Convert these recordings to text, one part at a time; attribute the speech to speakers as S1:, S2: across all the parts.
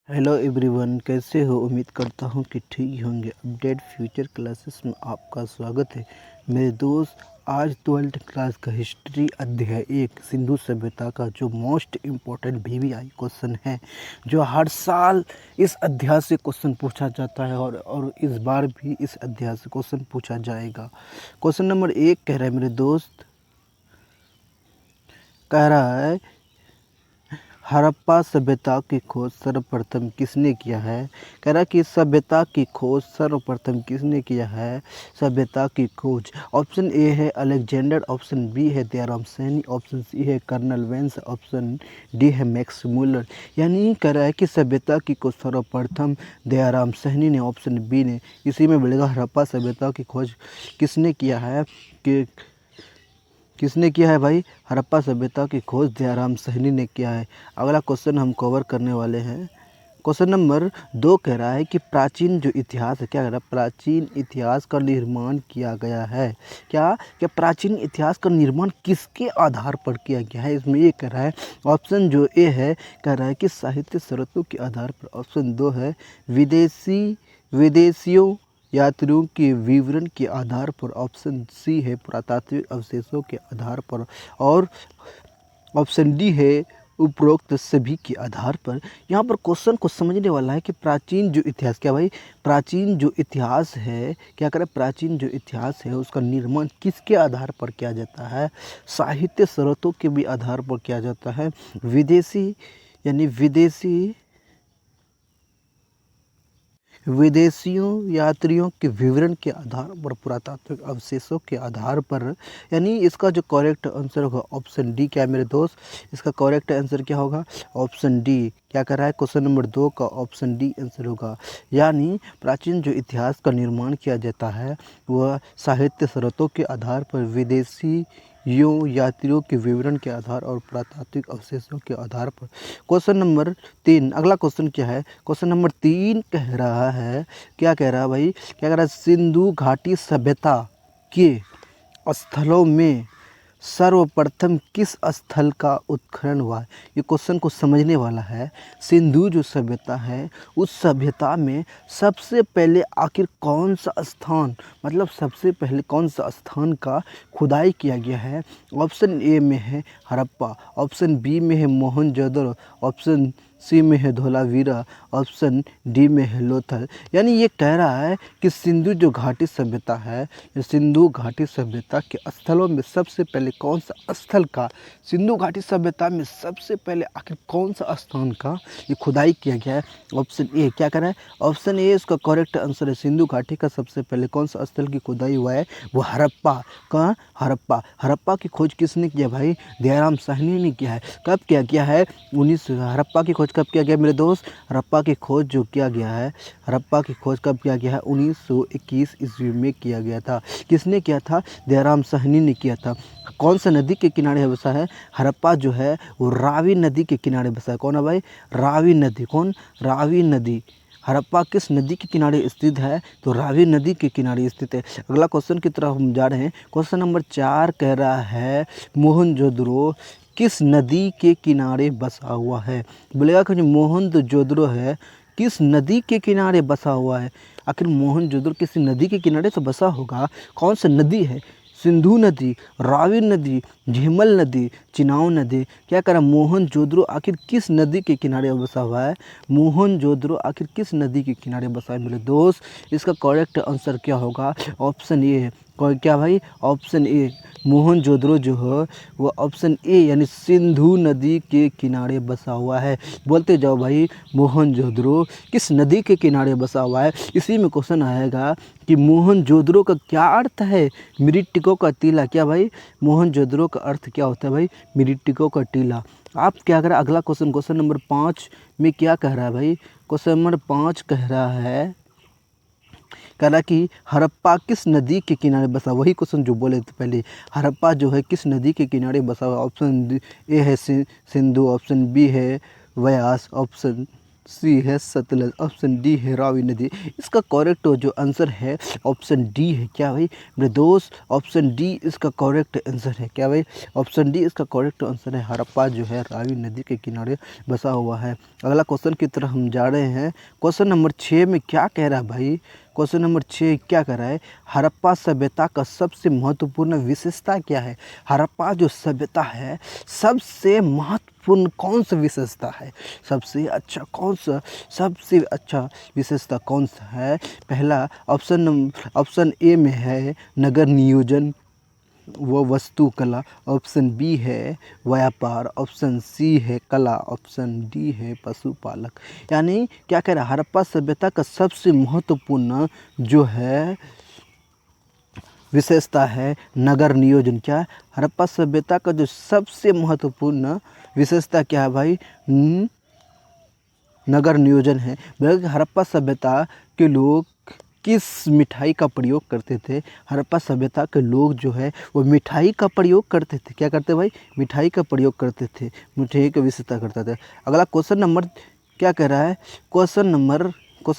S1: Hello everyone, कैसे हो। उम्मीद करता हूँ कि ठीक ही होंगे। अपडेट फ्यूचर क्लासेस में आपका स्वागत है मेरे दोस्त। आज 12th क्लास का हिस्ट्री अध्याय 1 सिंधु सभ्यता का जो मोस्ट इम्पोर्टेंट VVI क्वेश्चन है, जो हर साल इस अध्याय से क्वेश्चन पूछा जाता है और इस बार भी इस अध्याय से क्वेश्चन पूछा जाएगा। क्वेश्चन नंबर 1 कह रहा है मेरे दोस्त, कह रहा है हड़प्पा सभ्यता की खोज सर्वप्रथम किसने किया है। कह रहा है कि सभ्यता की खोज सर्वप्रथम किसने किया है। सभ्यता की खोज ऑप्शन ए है अलेक्जेंडर, ऑप्शन बी है दयाराम सैनी, ऑप्शन सी है कर्नल वेंस, ऑप्शन डी है मैक्स मूलर। यानी कह रहा है कि सभ्यता की खोज सर्वप्रथम दयाराम सैनी ने, ऑप्शन बी ने। इसी में मिलेगा हड़प्पा सभ्यता की खोज किसने किया है कि किसने किया है भाई। हड़प्पा सभ्यता की खोज दयाराम सैनी ने किया है। अगला क्वेश्चन हम कवर करने वाले हैं। क्वेश्चन नंबर 2 कह रहा है कि प्राचीन जो इतिहास है, क्या कह रहा है, प्राचीन इतिहास का निर्माण किया गया है। क्या प्राचीन इतिहास का निर्माण किसके आधार पर किया गया है। इसमें ये कह रहा है, ऑप्शन जो ए है कह रहा है कि साहित्य स्रोतों के आधार पर, ऑप्शन 2 है विदेशियों यात्रियों के विवरण के आधार पर, ऑप्शन सी है पुरातात्विक अवशेषों के आधार पर, और ऑप्शन डी है उपरोक्त सभी के आधार पर। यहाँ पर क्वेश्चन को समझने वाला है कि प्राचीन जो इतिहास, क्या भाई, प्राचीन जो इतिहास है, क्या करें, प्राचीन जो इतिहास है उसका निर्माण किसके आधार पर किया जाता है। साहित्य स्रोतों के भी आधार पर किया जाता है। विदेशियों यात्रियों के विवरण के आधार पर, पुरातात्विक अवशेषों के आधार पर। यानी इसका जो करेक्ट आंसर होगा ऑप्शन डी। क्या है मेरे दोस्त, इसका करेक्ट आंसर क्या होगा, ऑप्शन डी। क्या कर रहा है, क्वेश्चन नंबर 2 का ऑप्शन डी आंसर होगा। यानी प्राचीन जो इतिहास का निर्माण किया जाता है वह साहित्य स्रोतों के आधार पर, विदेशी यात्रियों के विवरण के आधार और पुरातात्विक अवशेषों के आधार पर। क्वेश्चन नंबर 3, अगला क्वेश्चन क्या है, क्वेश्चन नंबर 3 कह रहा है, क्या कह रहा है भाई, क्या कह रहा है, सिंधु घाटी सभ्यता के स्थलों में सर्वप्रथम किस स्थल का उत्खनन हुआ। ये क्वेश्चन को समझने वाला है। सिंधु जो सभ्यता है उस सभ्यता में सबसे पहले आखिर कौन सा स्थान, मतलब सबसे पहले कौन सा स्थान का खुदाई किया गया है। ऑप्शन ए में है हड़प्पा, ऑप्शन बी में है मोहनजोदड़ो, ऑप्शन सी में है धोलावीरा, ऑप्शन डी में है लोथल। यानी ये कह रहा है कि सिंधु जो घाटी सभ्यता है, सिंधु घाटी सभ्यता के स्थलों में सबसे पहले कौन सा स्थल का, सिंधु घाटी सभ्यता में सबसे पहले आखिर कौन सा स्थान का ये खुदाई किया गया है। ऑप्शन ए, क्या कर रहा है, ऑप्शन ए इसका करेक्ट आंसर है। सिंधु घाटी का सबसे पहले कौन सा स्थल की खुदाई हुआ है, वो हड़प्पा का। हड़प्पा की खोज किसने किया भाई, दयाराम साहनी ने किया है। कब किया गया है, हड़प्पा की खोज कब किया गया मेरे दोस्त। हड़प्पा की खोज जो किया गया है, हड़प्पा की खोज कब किया गया है, 1921 ईस्वी में किया गया था। किसने किया था, दयाराम साहनी ने किया था। कौन सा नदी के किनारे बसा है हड़प्पा जो है, वो रावी नदी के किनारे बसा है। कौन है भाई, रावी नदी। कौन, रावी नदी। हड़प्पा किस नदी के किनारे स्थित है, तो रावी नदी के किनारे स्थित है। अगला क्वेश्चन की तरफ हम जा रहे हैं। क्वेश्चन नंबर 4 कह रहा है, मोहनजोदड़ो किस नदी के किनारे बसा हुआ है। बोलेगा कि जो मोहनजोदड़ो है किस नदी के किनारे बसा हुआ है। आखिर मोहनजोदड़ो किसी नदी के किनारे तो बसा होगा, कौन सा नदी है, सिंधु नदी, रावी नदी, झीमल नदी, चिनाव नदी। क्या कह रहा है, मोहनजोदड़ो आखिर किस नदी के किनारे बसा हुआ है। मोहनजोदड़ो आखिर किस नदी के किनारे बसा है मेरे दोस्त। इसका करेक्ट आंसर क्या होगा, ऑप्शन ए है। क्या भाई, ऑप्शन ए, मोहनजोदड़ो जो है वो ऑप्शन ए यानी सिंधु नदी के किनारे बसा हुआ है। बोलते जाओ भाई, मोहनजोदड़ो किस नदी के किनारे बसा हुआ है। इसी में क्वेश्चन आएगा कि मोहनजोदड़ो का क्या अर्थ है, मृतकों का टीला। क्या भाई, मोहनजोदड़ो का अर्थ क्या होता है भाई, मृतकों का टीला। आप क्या करें, अगला क्वेश्चन, क्वेश्चन नंबर 5 में क्या कह रहा है भाई, क्वेश्चन नंबर 5 कह रहा है, कह रहा कि हड़प्पा किस नदी के किनारे बसा। वही क्वेश्चन जो बोले थे पहले, हड़प्पा जो है किस नदी के किनारे बसा हुआ। ऑप्शन ए है सिंधु, ऑप्शन बी है व्यास, ऑप्शन सी है सतलज, ऑप्शन डी है रावी नदी। इसका करेक्ट जो आंसर है ऑप्शन डी है। क्या भाई मेरे दोस्त, ऑप्शन डी इसका करेक्ट आंसर है। क्या भाई, ऑप्शन डी इसका करेक्ट आंसर है। हड़प्पा जो है रावी नदी के किनारे बसा हुआ है। अगला क्वेश्चन की तरफ हम जा रहे हैं। क्वेश्चन नंबर 6 में क्या कह रहा है भाई, क्वेश्चन नंबर 6 क्या कह रहा है, हड़प्पा सभ्यता का सबसे महत्वपूर्ण विशेषता क्या है। हड़प्पा जो सभ्यता है सबसे महत्वपूर्ण कौन सा विशेषता है, सबसे अच्छा कौन सा, सबसे अच्छा विशेषता कौन सा है। पहला ऑप्शन ए में है नगर नियोजन व वास्तुकला, ऑप्शन बी है व्यापार, ऑप्शन सी है कला, ऑप्शन डी है पशुपालक। यानी क्या कह रहा है, हड़प्पा सभ्यता का सबसे महत्वपूर्ण जो है विशेषता है नगर नियोजन। क्या है, हड़प्पा सभ्यता का जो सबसे महत्वपूर्ण विशेषता क्या है भाई, नगर नियोजन है। बल्कि हड़प्पा सभ्यता के लोग किस मिठाई का प्रयोग करते थे, हड़प्पा सभ्यता के लोग जो है वो मिठाई का प्रयोग करते थे। क्या करते भाई, मिठाई का प्रयोग करते थे, मिठाई का विशेषता करता था। अगला क्वेश्चन नंबर क्या कह रहा है, क्वेश्चन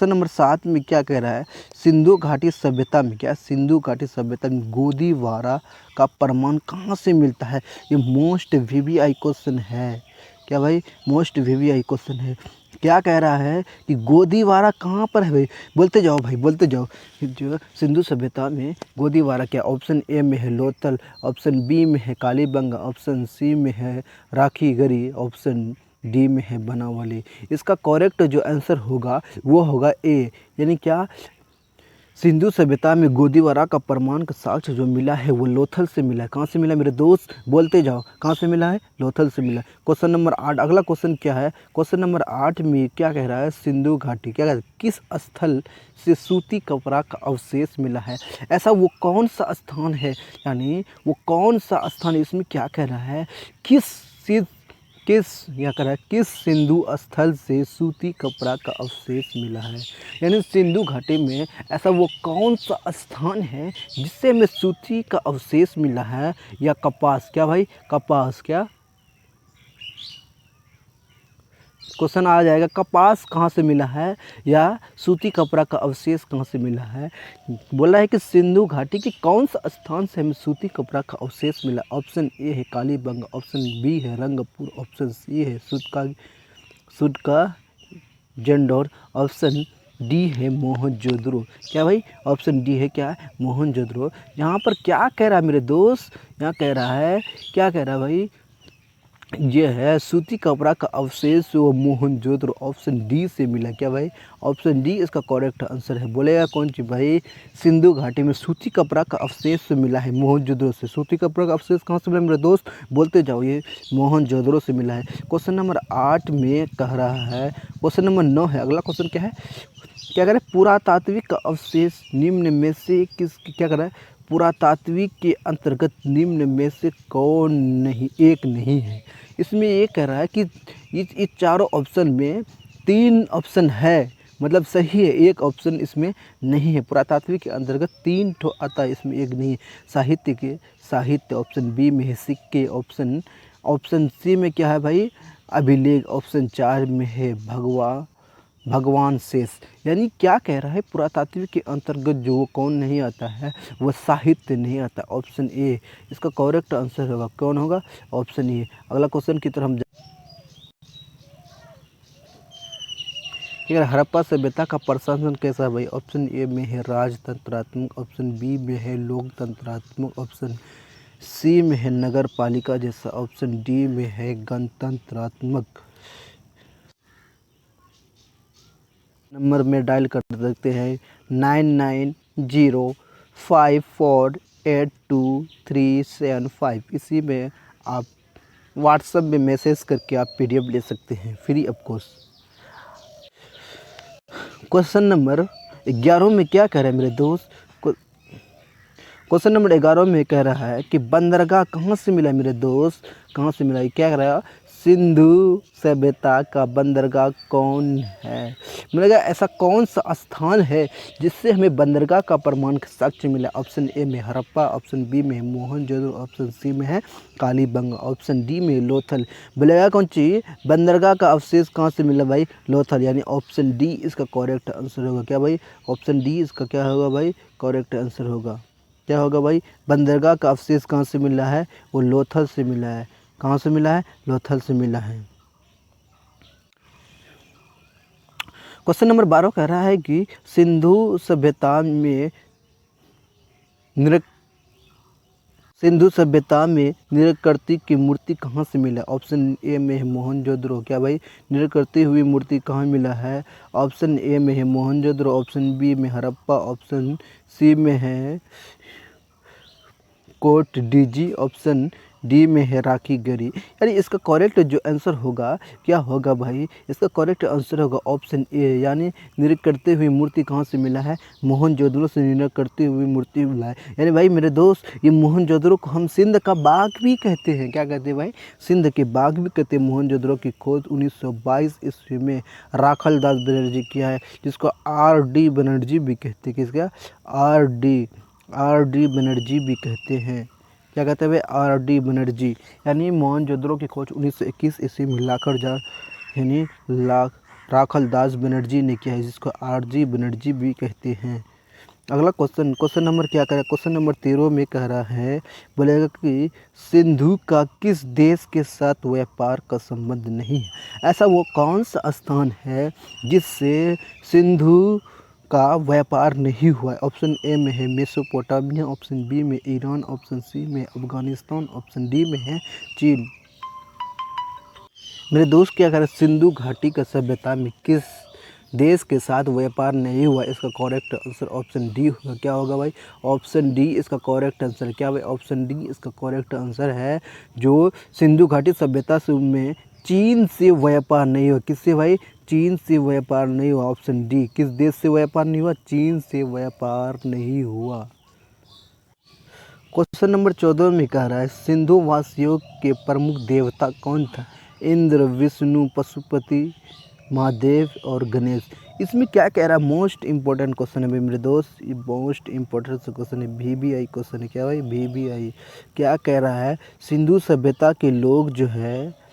S1: नंबर 7 में क्या कह रहा है, सिंधु घाटी सभ्यता में, क्या सिंधु घाटी सभ्यता में गोदीवारा का प्रमाण कहाँ से मिलता है। ये मोस्ट वीवीआई क्वेश्चन है। क्या भाई, मोस्ट वीवीआई क्वेश्चन है। क्या कह रहा है कि गोदीवारा कहाँ पर है भाई, बोलते जाओ भाई, बोलते जाओ। जो सिंधु सभ्यता में गोदीवारा क्या, ऑप्शन ए में है लोथल, ऑप्शन बी में है कालीबंगा, ऑप्शन सी में है राखीगढ़ी, ऑप्शन डी में है बनावली। इसका करेक्ट जो आंसर होगा वो होगा ए, यानी क्या, सिंधु सभ्यता में गोदीवारा का प्रमाण का साक्ष्य जो मिला है वो लोथल से मिला है। कहाँ से मिला मेरे दोस्त, बोलते जाओ, कहाँ से मिला है, लोथल से मिला है। क्वेश्चन नंबर 8, अगला क्वेश्चन क्या है, क्वेश्चन नंबर 8 में क्या कह रहा है, सिंधु घाटी क्या कहता है, किस स्थल से सूती कपड़ा का अवशेष मिला है। ऐसा वो कौन सा स्थान है, यानी वो कौन सा स्थान, इसमें क्या कह रहा है, किस सिंधु स्थल से सूती कपड़ा का अवशेष मिला है। यानी सिंधु घाटी में ऐसा वो कौन सा स्थान है जिससे हमें सूती का अवशेष मिला है, या कपास। क्या भाई, कपास। क्या क्वेश्चन आ जाएगा, कपास कहाँ से मिला है या सूती कपड़ा का अवशेष कहाँ से मिला है। बोला है कि सिंधु घाटी के कौन सा स्थान से हमें सूती कपड़ा का अवशेष मिला। ऑप्शन ए है कालीबंगा, ऑप्शन बी है रंगपुर, ऑप्शन सी है सुटका जंडौर, ऑप्शन डी है मोहनजोदड़ो। क्या भाई, ऑप्शन डी है क्या, मोहनजोदड़ो। यहाँ पर क्या कह रहा है मेरे दोस्त, यहाँ कह रहा है, क्या कह रहा है भाई, ये है सूती कपड़ा का अवशेष वो मोहनजोदड़ो, ऑप्शन डी से मिला। क्या भाई, ऑप्शन डी इसका करेक्ट आंसर है। बोलेगा कौन चीज़ भाई, सिंधु घाटी में सूती कपड़ा का अवशेष मिला है मोहनजोदड़ो से। सूती कपड़ा का अवशेष कहाँ से मिला मेरे दोस्त, बोलते जाओ, ये मोहनजोदड़ो से मिला है। क्वेश्चन नंबर 8 में कह रहा है, क्वेश्चन नंबर 9 है। अगला क्वेश्चन क्या है, क्या कह रहा है, पुरातात्विक अवशेष निम्न में से क्या कह रहा है, पुरातात्विक के अंतर्गत निम्न में से कौन नहीं, एक नहीं है। इसमें ये कह रहा है कि इस चारों ऑप्शन में 3 ऑप्शन है, मतलब सही है, एक ऑप्शन इसमें नहीं है। पुरातात्विक के अंतर्गत 3 ठो आता है, इसमें एक नहीं है। साहित्य ऑप्शन बी में है, सिक्के ऑप्शन सी में क्या है भाई, अभिलेख, ऑप्शन 4 में है भगवान शेष। यानी क्या कह रहा है, पुरातात्विक के अंतर्गत जो कौन नहीं आता है, वह साहित्य नहीं आता। ऑप्शन ए इसका करेक्ट आंसर होगा, कौन होगा, ऑप्शन ए। अगला क्वेश्चन की तरफ हम हड़प्पा सभ्यता का प्रशासन कैसा है भाई, ऑप्शन ए में है राजतंत्रात्मक, ऑप्शन बी में है लोकतंत्रात्मक, ऑप्शन सी में है नगर पालिका जैसा, ऑप्शन डी में है गणतंत्रात्मक। नंबर में डायल कर सकते हैं 9905482375। इसी में आप व्हाट्सएप में मैसेज करके आप PDF ले सकते हैं, free of cost. Question number 11 में क्या कह रहा है मेरे दोस्त, क्वेश्चन नंबर 11 में कह रहा है कि बंदरगाह कहाँ से मिला मेरे दोस्त, कहाँ से मिला, क्या कह रहा है, सिंधु सभ्यता का बंदरगाह कौन है? मतलब ऐसा कौन सा स्थान है जिससे हमें बंदरगाह का प्रमाण साक्ष्य मिला? ऑप्शन ए में हड़प्पा, ऑप्शन बी में मोहनजोदड़ो, ऑप्शन सी में है कालीबंगा, ऑप्शन डी में लोथल। बोलेगा कौन सी बंदरगाह का अवशेष कहाँ से मिला भाई? लोथल, यानी ऑप्शन डी इसका करेक्ट आंसर होगा। क्या भाई? ऑप्शन डी इसका क्या होगा भाई? करेक्ट आंसर होगा। क्या होगा भाई? बंदरगाह का अवशेष कहाँ से मिला है? वो लोथल से मिला है। कहाँ से मिला है? लोथल से मिला है। क्वेश्चन नंबर 12 कह रहा है कि सिंधु सभ्यता में निरकृति की मूर्ति कहाँ से मिला? ऑप्शन ए में है मोहनजोदड़ो। क्या भाई? निरकृति हुई मूर्ति कहाँ मिला है? ऑप्शन ए में है मोहनजोदड़ो, ऑप्शन बी में हड़प्पा, ऑप्शन सी में है कोट डीजी, ऑप्शन डी में है राखी गढ़ी। यानी इसका करेक्ट जो आंसर होगा क्या होगा भाई? इसका करेक्ट आंसर होगा ऑप्शन ए, यानी निर्क करते हुई मूर्ति कहाँ से मिला है? मोहनजोदड़ो से निर्क करती हुई मूर्ति मिला है। यानी भाई मेरे दोस्त, ये मोहनजोदड़ो को हम सिंध का बाग भी कहते हैं। क्या कहते हैं भाई? सिंध के बाग भी कहते हैं। मोहनजोदड़ो की खोज 1922 ईस्वी में राखल दास बनर्जी किया है, जिसको R.D. बनर्जी भी कहते हैं। किसका? R.D. बनर्जी भी कहते हैं। क्या कहते हैं भाई? R.D. बनर्जी। यानी मोहनजोदड़ो की खोज 1921 ईस्वी में राखल दास बनर्जी ने किया है, जिसको R.G. बनर्जी भी कहते हैं। अगला क्वेश्चन नंबर क्या कह रहा है? क्वेश्चन नंबर 13 में कह रहा है, बोलेगा कि सिंधु का किस देश के साथ व्यापार का संबंध नहीं है? ऐसा वो कौन सा स्थान है जिससे सिंधु का व्यापार नहीं हुआ है? ऑप्शन ए में है मेसोपोटामिया, ऑप्शन बी में ईरान, ऑप्शन सी में अफगानिस्तान, ऑप्शन डी में है चीन। मेरे दोस्त क्या करें? सिंधु घाटी का सभ्यता में किस देश के साथ व्यापार नहीं हुआ? इसका करेक्ट आंसर ऑप्शन डी होगा। क्या होगा भाई? ऑप्शन डी इसका करेक्ट आंसर। क्या भाई? ऑप्शन डी इसका करेक्ट आंसर है। जो सिंधु घाटी सभ्यता में चीन से व्यापार नहीं हुआ। किससे भाई? चीन से व्यापार नहीं हुआ। Option D. किस देश से व्यापार नहीं हुआ? चीन से व्यापार नहीं हुआ। क्वेश्चन नंबर 14 में कह रहा है, सिंधु वासियों के प्रमुख देवता कौन था? इंद्र, विष्णु, पशुपति, महादेव और गणेश। इसमें क्या कह रहा है? मोस्ट इंपॉर्टेंट क्वेश्चन है भाई मेरे दोस्त, ये मोस्ट इंपॉर्टेंट क्वेश्चन है। VBI क्वेश्चन है। क्या भाई? VBI। क्या कह रहा है? सिंधु सभ्यता के लोग जो है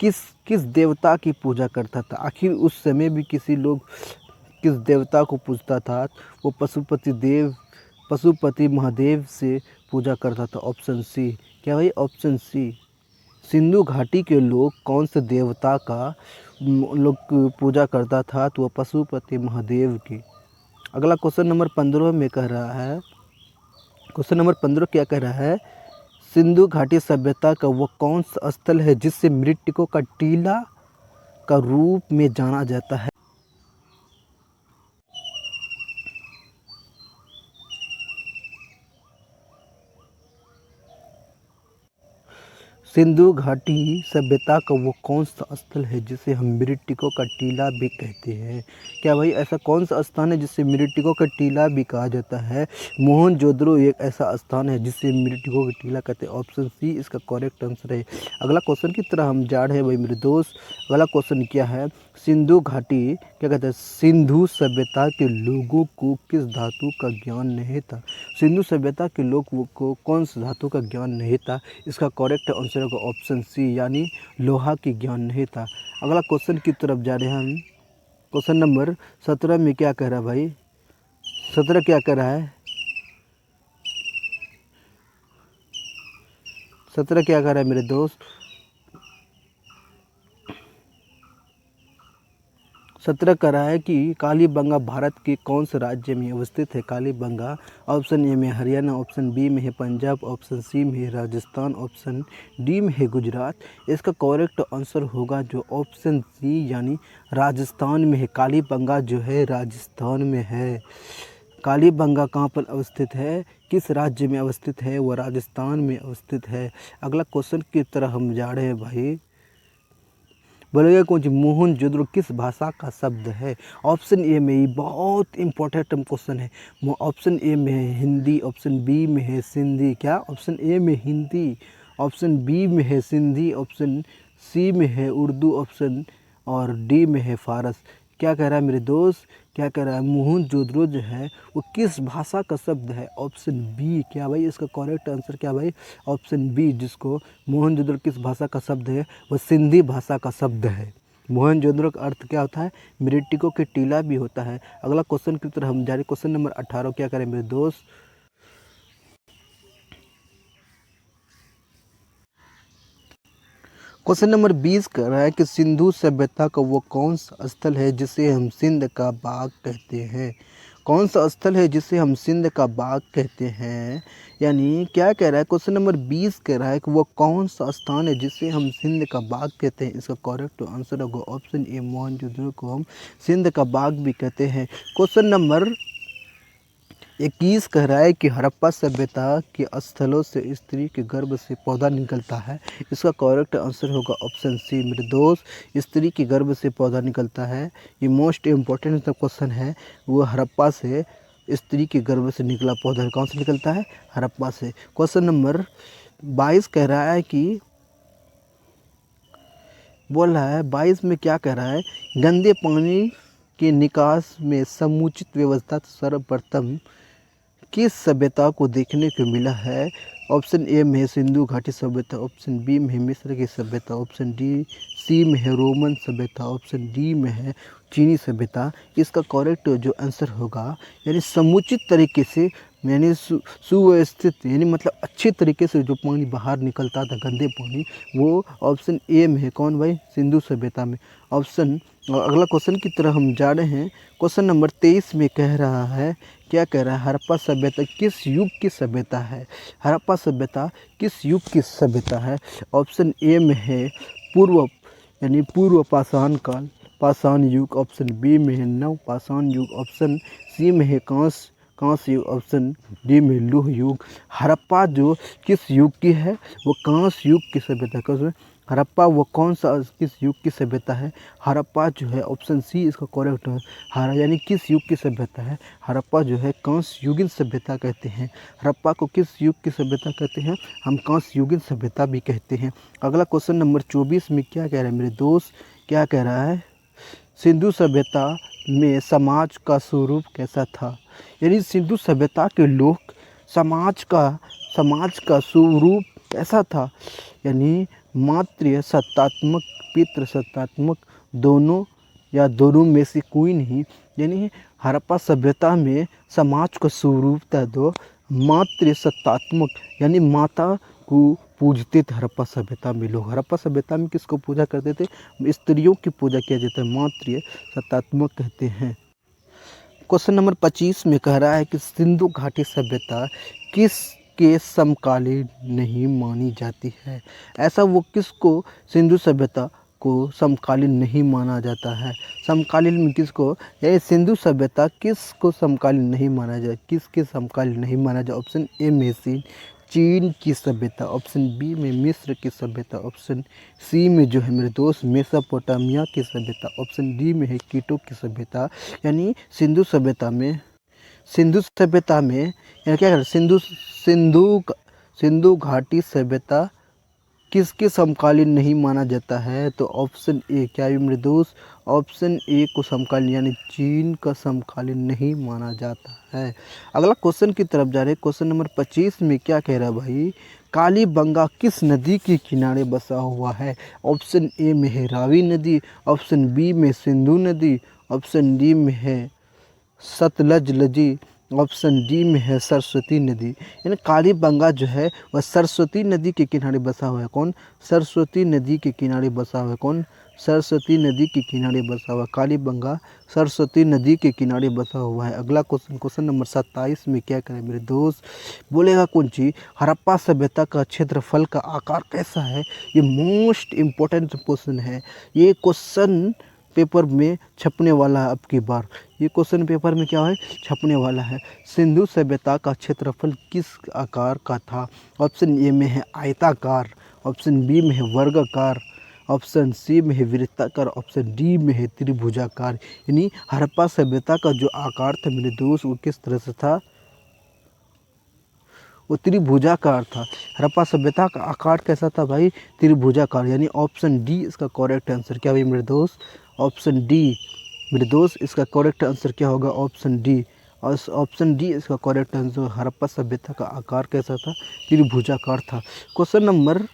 S1: किस देवता की पूजा करता था? आखिर उस समय भी किसी लोग किस देवता को पूजता था? वो पशुपति महादेव से पूजा करता था। Option C. क्या भाई? Option C. सिंधु घाटी के लोग कौन से देवता का लोग पूजा करता था? तो वह पशुपति महादेव की। अगला क्वेश्चन नंबर 15 में कह रहा है, क्वेश्चन नंबर 15 क्या कह रहा है? सिंधु घाटी सभ्यता का वो कौन सा स्थल है जिससे मृतकों का टीला का रूप में जाना जाता है? सिंधु घाटी सभ्यता का वो कौन सा स्थल है जिसे हम मृतकों का टीला भी कहते हैं? क्या भाई? ऐसा कौन सा स्थान है जिससे मृतकों का टीला भी कहा जाता है? मोहनजोदड़ो एक ऐसा स्थान है जिससे मृतकों का टीला कहते हैं। ऑप्शन सी इसका करेक्ट आंसर है। अगला क्वेश्चन की तरह हम जा रहे हैं भाई मेरे दोस्त। अगला क्वेश्चन क्या है? सिंधु घाटी क्या कहते हैं? सिंधु सभ्यता के लोगों को किस धातु का ज्ञान नहीं था? सिंधु सभ्यता के लोगों को कौन सा धातु का ज्ञान नहीं था? इसका करेक्ट आंसर होगा ऑप्शन सी, यानी लोहा की ज्ञान नहीं था। अगला क्वेश्चन की तरफ जा रहे हैं हम। क्वेश्चन नंबर 17 में क्या कह रहा है भाई? 17 क्या कह रहा है? 17 क्या कह रहा है मेरे दोस्त? 17 कह रहा है कि कालीबंगा भारत के कौन से राज्य में अवस्थित है? कालीबंगा ऑप्शन ए में हरियाणा, ऑप्शन बी में है पंजाब, ऑप्शन सी में है राजस्थान, ऑप्शन डी में है गुजरात। इसका करेक्ट आंसर होगा जो ऑप्शन सी, यानी राजस्थान में है। कालीबंगा जो है राजस्थान में है। कालीबंगा कहाँ पर अवस्थित है? किस राज्य में अवस्थित है? वह राजस्थान में अवस्थित है। अगला क्वेश्चन की तरह हम जा रहे हैं भाई। बोलेगा कौन सी मोहनजोदड़ो किस भाषा का शब्द है? ऑप्शन ए में, ये बहुत इंपॉर्टेंट क्वेश्चन है। ऑप्शन ए में है हिंदी, ऑप्शन बी में है सिंधी। क्या? ऑप्शन ए में हिंदी, ऑप्शन बी में है सिंधी, ऑप्शन सी में है उर्दू ऑप्शन और डी में है फारस। क्या कह रहा है मेरे दोस्त, क्या कह रहा है मोहनजोदड़ो जो है वो किस भाषा का शब्द है? Option B. क्या भाई इसका करेक्ट आंसर क्या भाई? ऑप्शन बी, जिसको मोहनजोदड़ो किस भाषा का शब्द है? वो सिंधी भाषा का शब्द है। मोहनजोदड़ो का अर्थ क्या होता है? मृतकों के टीला भी होता है। अगला क्वेश्चन की तरफ हम जा रहे, क्वेश्चन नंबर 18। क्या करें मेरे दोस्त? क्वेश्चन नंबर 20 कर रहा है कि सिंधु सभ्यता का वो कौन सा स्थल है जिसे हम सिंध का बाग कहते हैं? कौन सा स्थल है जिसे हम सिंध का बाग कहते हैं? यानी क्या कह रहा है, क्वेश्चन नंबर 20 कह रहा है कि वो कौन सा स्थान है जिसे हम सिंध का बाग कहते हैं? इसका करेक्ट आंसर होगा ऑप्शन ए, मोहनजोदड़ो को हम सिंध का बाग भी कहते हैं। क्वेश्चन नंबर 21 कह रहा है कि हड़प्पा सभ्यता के स्थलों से स्त्री के गर्भ से पौधा निकलता है। इसका करेक्ट आंसर होगा ऑप्शन सी मेरे दोस्त, स्त्री के गर्भ से पौधा निकलता है। ये मोस्ट इम्पोर्टेंट क्वेश्चन है। वो हड़प्पा से स्त्री के गर्भ से निकला पौधा कौन से निकलता है? हड़प्पा से। क्वेश्चन नंबर 22 कह रहा है कि बोल रहा है 22 में क्या कह रहा है, गंदे पानी के निकास में समुचित व्यवस्था सर्वप्रथम किस सभ्यता को देखने को मिला है? ऑप्शन ए में है सिंधु घाटी सभ्यता, ऑप्शन बी में है मिस्र की सभ्यता, ऑप्शन डी सी में है रोमन सभ्यता, ऑप्शन डी में है चीनी सभ्यता। इसका करेक्ट जो आंसर होगा यानी समुचित तरीके से, यानी सुव्यवस्थित, यानी मतलब अच्छे तरीके से जो पानी बाहर निकलता था गंदे पानी, वो ऑप्शन ए में है। कौन भाई? सिंधु सभ्यता में। ऑप्शन अगला क्वेश्चन की तरह हम जा रहे हैं। क्वेश्चन नंबर 23 में कह रहा है, क्या कह रहा है, हड़प्पा सभ्यता किस युग की सभ्यता है? हड़प्पा सभ्यता किस युग की सभ्यता है? ऑप्शन ए में है पूर्व, यानी पूर्व पाषाण काल, पाषाण युग, ऑप्शन बी में है नव पाषाण युग, ऑप्शन सी में है कांस्य युग, ऑप्शन डी में लौह युग। हड़प्पा जो किस युग की है? वो कांस्य युग की सभ्यता है। हड़प्पा वो कौन सा किस युग की सभ्यता है? हड़प्पा जो है ऑप्शन सी इसका करेक्ट है। यानी किस युग की सभ्यता है? हड़प्पा जो है कांस्य युगीन सभ्यता कहते हैं। हड़प्पा को किस युग की सभ्यता कहते हैं? हम कांस्य युगीन सभ्यता भी कहते हैं। अगला क्वेश्चन नंबर 24 में क्या कह रहा है मेरे दोस्त, क्या कह रहा है, सिंधु सभ्यता में समाज का स्वरूप कैसा था? यानी सिंधु सभ्यता के लोग समाज का स्वरूप कैसा था? यानी मातृ सत्तात्मक, पितृ सत्तात्मक, दोनों या दोनों में से कोई नहीं। यानी हड़प्पा सभ्यता में समाज का स्वरूप था दो, मातृ सत्तात्मक, यानी माता को पूजते थे हड़प्पा सभ्यता में लोग। हड़प्पा सभ्यता में किसको पूजा करते थे? स्त्रियों की पूजा किया जाता है, मातृ सत्तात्मक कहते हैं। क्वेश्चन नंबर 25 में कह रहा है कि सिंधु घाटी सभ्यता किस के समकालीन नहीं मानी जाती है? ऐसा वो किसको सिंधु सभ्यता को समकालीन नहीं माना जाता है? समकालीन में किसको, ये सिंधु सभ्यता किसको समकालीन नहीं माना जाए, किसके समकालीन नहीं माना जाए? ऑप्शन ए में चीन की सभ्यता, ऑप्शन बी में मिस्र की सभ्यता, ऑप्शन सी में जो है मेरे दोस्त मेसोपोटामिया की सभ्यता, ऑप्शन डी में है कीटो की सभ्यता। यानी सिंधु सभ्यता में यानी क्या कर सिंधु घाटी सभ्यता किसके समकालीन नहीं माना जाता है? तो ऑप्शन ए, क्या है मेरे दोस्त, ऑप्शन ए को समकालीन यानी चीन का समकालीन नहीं माना जाता है। अगला क्वेश्चन की तरफ जा रहे हैं। क्वेश्चन नंबर 25 में क्या कह रहा है भाई, कालीबंगा किस नदी के किनारे बसा हुआ है? ऑप्शन ए में है रावी नदी, ऑप्शन बी में सिंधु नदी, ऑप्शन डी में है सतलज नदी, ऑप्शन डी में है सरस्वती नदी। यानी कालीबंगा जो है वह सरस्वती नदी के किनारे बसा हुआ है। कौन? सरस्वती नदी के किनारे बसा हुआ है। कौन? सरस्वती नदी के किनारे बसा हुआ। कालीबंगा सरस्वती नदी के किनारे बसा हुआ है। अगला क्वेश्चन, क्वेश्चन नंबर 27 में क्या करें मेरे दोस्त, बोलेगा कौन चीज, हड़प्पा सभ्यता का क्षेत्रफल का आकार कैसा है? ये मोस्ट इम्पोर्टेंट क्वेश्चन है। ये क्वेश्चन पेपर में छपने वाला है अब की बार। ये क्वेश्चन पेपर में क्या है, छपने वाला है। सिंधु सभ्यता का क्षेत्रफल किस आकार का था? ऑप्शन ए में है आयताकार, ऑप्शन बी में है वर्गाकार, ऑप्शन सी में है वृत्ताकार, ऑप्शन डी में है त्रिभुजाकार। यानी हड़प्पा सभ्यता का जो आकार था मेरे दोस्त वो किस तरह से था? वो त्रिभुजाकार था। हड़प्पा सभ्यता का आकार कैसा था भाई? त्रिभुजाकार, यानी ऑप्शन डी इसका करेक्ट आंसर क्या भाई मेरे दोस्त? ऑप्शन डी मेरे दोस्त इसका करेक्ट आंसर क्या होगा? Option D. और ऑप्शन डी इसका करेक्ट आंसर। हड़प्पा सभ्यता का आकार कैसा था? त्रिभुजाकार था। क्वेश्चन नंबर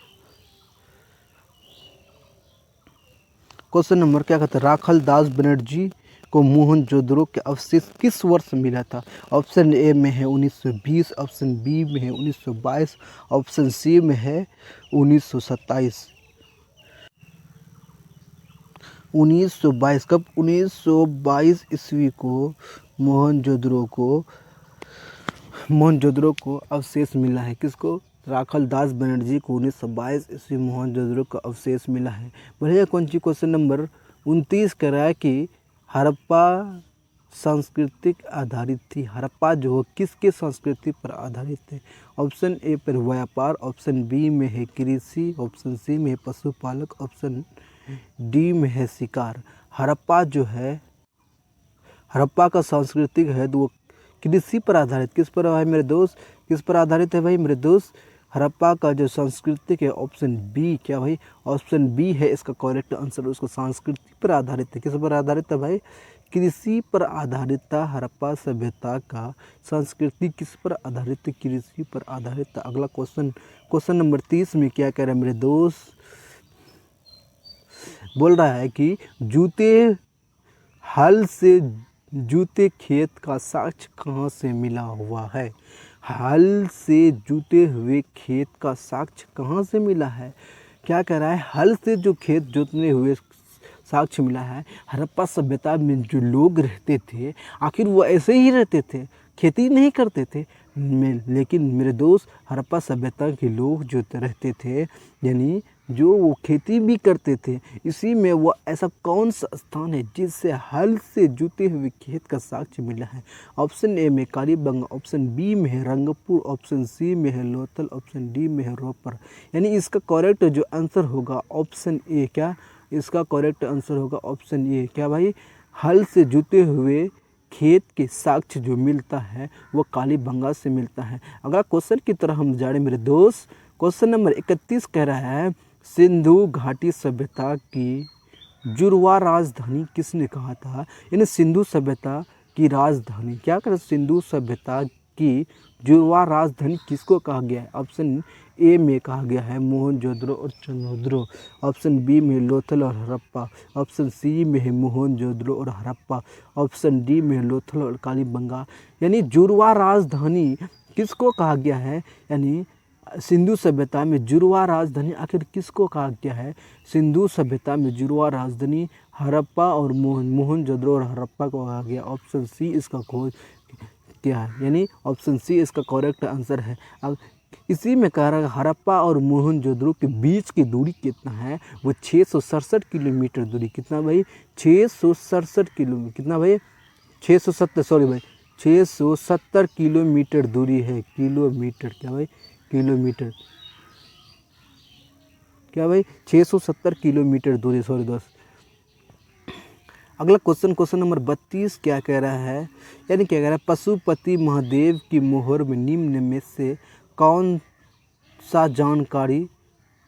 S1: क्या कहता है? राखल दास बनर्जी को मोहनजोदड़ो के अवशेष किस वर्ष मिला था? ऑप्शन ए में है 1920, ऑप्शन बी में है 1922, ऑप्शन सी में है 1927। 1922 कब? 1922 ईस्वी को मोहनजोदड़ो को अवशेष मिला है। किसको? राखल दास बनर्जी को 1922 ईस्वी मोहनजोदड़ो का अवशेष मिला है। बढ़िया। कौन सी? क्वेश्चन नंबर 29 कह रहा है कि हड़प्पा सांस्कृतिक आधारित थी। हड़प्पा जो किसके संस्कृति पर आधारित थे? ऑप्शन ए पर व्यापार, ऑप्शन बी में है कृषि, ऑप्शन सी में है पशुपालक, ऑप्शन डी में है शिकार। हड़प्पा का सांस्कृतिक है तो वो कृषि पर आधारित। किस पर है मेरे दोस्त? किस पर आधारित है भाई मेरे दोस्त? हड़प्पा का जो सांस्कृतिक है ऑप्शन बी। क्या भाई? ऑप्शन बी है इसका करेक्ट आंसर। उसको संस्कृति पर आधारित है। किस पर आधारित है भाई? कृषि पर आधारित था। हड़प्पा सभ्यता का संस्कृति किस पर आधारित? कृषि पर आधारित था। अगला क्वेश्चन नंबर 30 में क्या कह रहा है मेरे दोस्त? बोल रहा है कि हल से जूते खेत का साक्ष्य कहाँ से मिला हुआ है? हल से जूते हुए खेत का साक्ष्य कहाँ से मिला है? क्या कह रहा है? हल से जो खेत जोतने हुए साक्ष्य मिला है। हड़प्पा सभ्यता में जो लोग रहते थे आखिर वो ऐसे ही रहते थे, खेती नहीं करते थे। लेकिन मेरे दोस्त हड़प्पा सभ्यता के लोग जो रहते थे यानी जो वो खेती भी करते थे, इसी में वो ऐसा कौन सा स्थान है जिससे हल से जुते हुए खेत का साक्ष्य मिला है? ऑप्शन ए में कालीबंगा, ऑप्शन बी में है रंगपुर, ऑप्शन सी में है लोथल, ऑप्शन डी में है रोपर। यानी इसका करेक्ट जो आंसर होगा ऑप्शन ए। क्या? इसका करेक्ट आंसर होगा ऑप्शन ए। क्या भाई? हल से जुते हुए खेत के साक्ष्य जो मिलता है वो कालीबंगा से मिलता है। अगला क्वेश्चन की तरह हम जा रहे मेरे दोस्त। क्वेश्चन नंबर 31 कह रहा है सिंधु घाटी सभ्यता की जुड़वा राजधानी किसने कहा था? यानी सिंधु सभ्यता की राजधानी क्या कर? सिंधु सभ्यता की जुड़वा राजधानी किसको कहा गया है? ऑप्शन ए में कहा गया है मोहनजोदड़ो और चंद्रजोदड़ो, ऑप्शन बी में लोथल और हड़प्पा, ऑप्शन सी में है मोहनजोदड़ो और हड़प्पा, ऑप्शन डी में लोथल और कालीबंगा। यानी जुड़वा राजधानी किसको कहा गया है? यानी सिंधु सभ्यता में जुड़वा राजधानी आखिर किसको कहा गया है? सिंधु सभ्यता में जुड़वा राजधानी हड़प्पा और मोहनजोदड़ो और हड़प्पा को कहा गया। ऑप्शन सी इसका खोज क्या है? यानी ऑप्शन सी इसका करेक्ट आंसर है। अब इसी में कह रहा है हड़प्पा और मोहनजोदड़ो के बीच की दूरी कितना है? वो 667 किलोमीटर दूरी। कितना भाई? 667 किलोमीटर। कितना भाई? 670 सॉरी भाई 670 किलोमीटर दूरी है। किलोमीटर। क्या भाई? किलोमीटर। क्या भाई? 670 किलोमीटर दूरी। सॉरी दोस्त। अगला क्वेश्चन नंबर 32 क्या कह रहा है? यानी क्या कह रहा है? पशुपति महादेव की मोहर में निम्न में से कौन सा जानकारी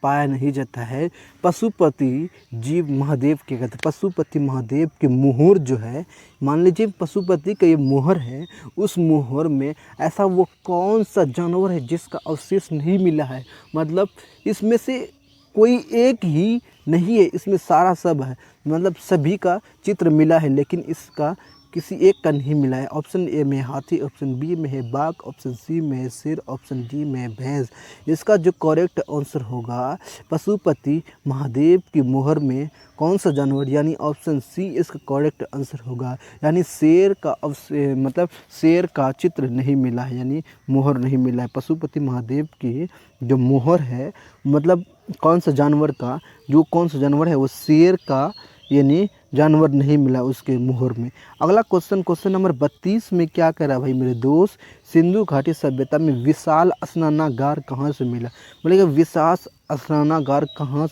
S1: पाया नहीं जाता है? पशुपति जी महादेव क्या कहते हैं? पशुपति महादेव की मोहर जो है, मान लीजिए पशुपति का ये मोहर है, उस मोहर में ऐसा वो कौन सा जानवर है जिसका अवशेष नहीं मिला है? मतलब इसमें से कोई एक ही नहीं है, इसमें सारा सब है, मतलब सभी का चित्र मिला है लेकिन इसका किसी एक का नहीं मिला है। ऑप्शन ए में हाथी, ऑप्शन बी में है बाघ, ऑप्शन सी में है शेर, ऑप्शन डी में है भैंस। इसका जो करेक्ट आंसर होगा पशुपति महादेव की मोहर में कौन सा जानवर, यानी ऑप्शन सी इसका करेक्ट आंसर होगा। यानी शेर का मतलब शेर का चित्र नहीं मिला है, यानी मोहर नहीं मिला है। पशुपति महादेव की जो मोहर है मतलब कौन सा जानवर का, जो कौन सा जानवर है वो शेर का यानी जानवर नहीं मिला उसके मोहर में। अगला क्वेश्चन नंबर 32 में क्या कह रहा है भाई मेरे दोस्त? सिंधु घाटी सभ्यता में विशाल स्नानागार कहाँ से मिला? बोलेगा विशाल स्नानागार कहाँ?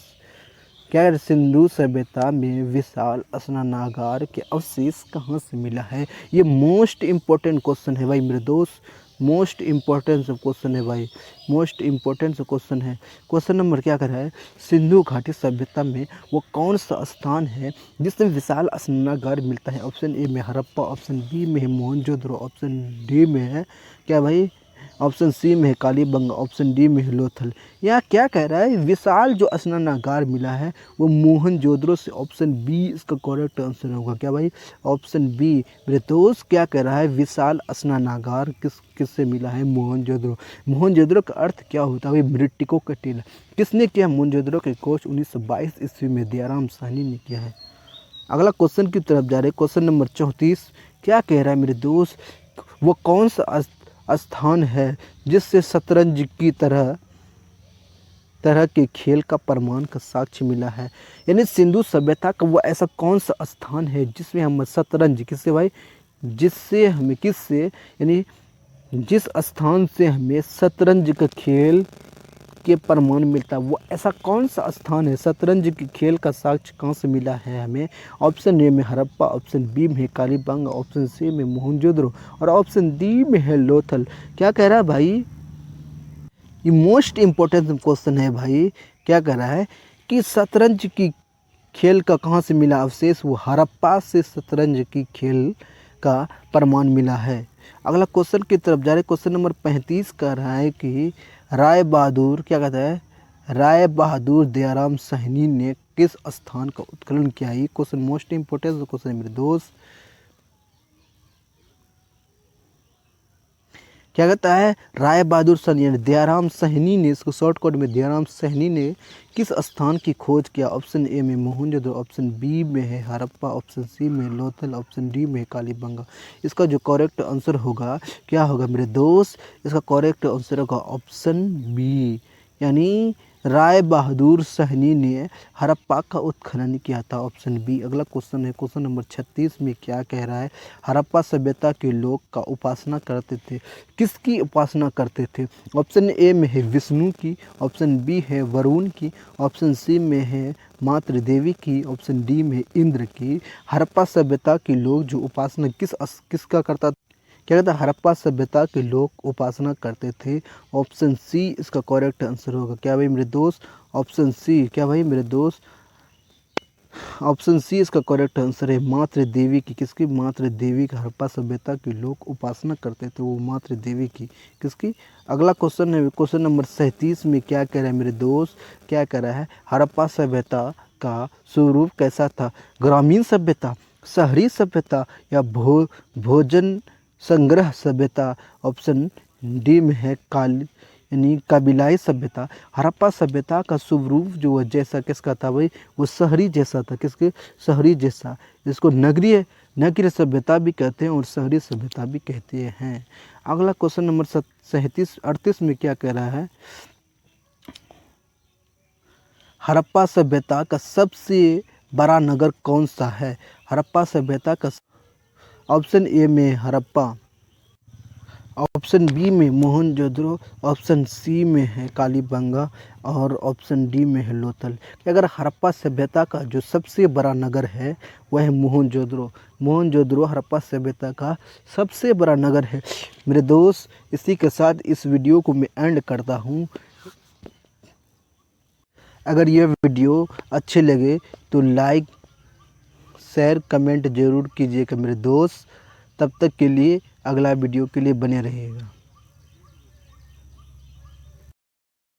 S1: क्या है? सिंधु सभ्यता में विशाल स्नानागार के अवशेष कहाँ से मिला है? ये मोस्ट इम्पोर्टेंट क्वेश्चन है भाई मेरे दोस्त। मोस्ट इम्पोर्टेंट क्वेश्चन है भाई, मोस्ट इम्पोर्टेंट क्वेश्चन है। क्वेश्चन नंबर क्या कर रहा है, सिंधु घाटी सभ्यता में वो कौन सा स्थान है जिसमें विशाल स्नानागार मिलता है? ऑप्शन ए में हड़प्पा, ऑप्शन बी में है मोहनजोदड़ो, ऑप्शन डी में है क्या भाई, ऑप्शन सी में है कालीबंगा, ऑप्शन डी में है लोथल। यहाँ क्या कह रहा है, विशाल जो स्नानागार मिला है वो मोहनजोदड़ो से। ऑप्शन बी इसका करेक्ट आंसर होगा क्या भाई, ऑप्शन बी। मेरे दोस्त क्या कह रहा है, विशाल स्नानागार किससे मिला है, मोहनजोदड़ो। मोहनजोदड़ो का अर्थ क्या होता है भाई, मृतकों का टीला। किसने किया, मोहनजोदड़ो के खोज 1922 ईस्वी में दयाराम साहनी ने किया है। अगला क्वेश्चन की तरफ जा रहे, क्वेश्चन नंबर 34 क्या कह रहा है मेरे दोस्त, वो कौन सा स्थान है जिससे शतरंज की तरह के खेल का प्रमाण का साक्ष्य मिला है? यानी सिंधु सभ्यता का वो ऐसा कौन सा स्थान है जिसमें हम शतरंज, किससे भाई, जिससे हमें, किससे यानी जिस स्थान से हमें शतरंज का खेल के प्रमाण मिलता है, वो ऐसा कौन सा स्थान है, शतरंज के खेल का साक्ष्य कहाँ से मिला है हमें? ऑप्शन ए में हड़प्पा, ऑप्शन बी में कालीबंगा, ऑप्शन सी में मोहनजोदड़ो और ऑप्शन डी में है लोथल। क्या कह रहा है भाई, ये मोस्ट इम्पोर्टेंट क्वेश्चन है भाई। क्या कह रहा है कि शतरंज की खेल का कहाँ से मिला अवशेष, वो हड़प्पा से शतरंज की खेल का प्रमाण मिला है। अगला क्वेश्चन की तरफ जा रहे, क्वेश्चन नंबर 35 कह रहा है कि राय बहादुर, क्या कहता है, राय बहादुर दयाराम साहनी ने किस स्थान का उत्खनन किया? ये क्वेश्चन मोस्ट इम्पोर्टेंट क्वेश्चन है मेरे दोस्त। क्या कहता है, राय बहादुर साहनी यानी दयाराम साहनी ने, इसको शॉर्टकट में दयाराम साहनी ने किस स्थान की खोज किया? ऑप्शन ए में मोहनजोदड़ो, ऑप्शन बी में है हड़प्पा, ऑप्शन सी में लोथल, ऑप्शन डी में कालीबंगा। इसका जो करेक्ट आंसर होगा क्या होगा मेरे दोस्त, इसका करेक्ट आंसर होगा ऑप्शन बी, यानी राय बहादुर साहनी ने हड़प्पा का उत्खनन किया था, ऑप्शन बी। अगला क्वेश्चन है, क्वेश्चन नंबर 36 में क्या कह रहा है, हड़प्पा सभ्यता के लोग का उपासना करते थे, किसकी उपासना करते थे? ऑप्शन ए में है विष्णु की, ऑप्शन बी है वरुण की, ऑप्शन सी में है मातृ देवी की, ऑप्शन डी में इंद्र की। हड़प्पा सभ्यता के लोग जो उपासना किसका करता, क्या कहता है, हड़प्पा सभ्यता के लोग उपासना करते थे, ऑप्शन सी इसका करेक्ट आंसर होगा क्या भाई मेरे दोस्त, ऑप्शन सी। क्या भाई मेरे दोस्त, ऑप्शन सी इसका करेक्ट आंसर है मातृ देवी की। किसकी, मातृ देवी की। हड़प्पा सभ्यता के लोग उपासना करते थे वो मातृ देवी की, किसकी। अगला क्वेश्चन है, क्वेश्चन नंबर 37 में क्या कह रहा है मेरे दोस्त, क्या कह रहा है, हड़प्पा सभ्यता का स्वरूप कैसा था, ग्रामीण सभ्यता, शहरी सभ्यता या भोजन संग्रह सभ्यता? ऑप्शन डी में है यानी कबीलाई सभ्यता। हड़प्पा सभ्यता का स्वरूप जो है जैसा किसका था भाई, वो शहरी जैसा था, किसके, शहरी जैसा। इसको नगरीय सभ्यता भी कहते हैं और शहरी सभ्यता भी कहते हैं। अगला क्वेश्चन नंबर 38 में क्या कह रहा है, हड़प्पा सभ्यता का सबसे बड़ा नगर कौन सा है? हड़प्पा सभ्यता का, ऑप्शन ए में हड़प्पा, ऑप्शन बी में मोहनजोदड़ो, ऑप्शन सी में है कालीबंगा और ऑप्शन डी में है लोथल। अगर हड़प्पा सभ्यता का जो सबसे बड़ा नगर है वह है मोहनजोदड़ो। मोहनजोदड़ो हड़प्पा सभ्यता का सबसे बड़ा नगर है मेरे दोस्त। इसी के साथ इस वीडियो को मैं एंड करता हूँ। अगर यह वीडियो अच्छे लगे तो लाइक शेयर कमेंट ज़रूर कीजिएगा मेरे दोस्त। तब तक के लिए अगला वीडियो के लिए बने रहिएगा।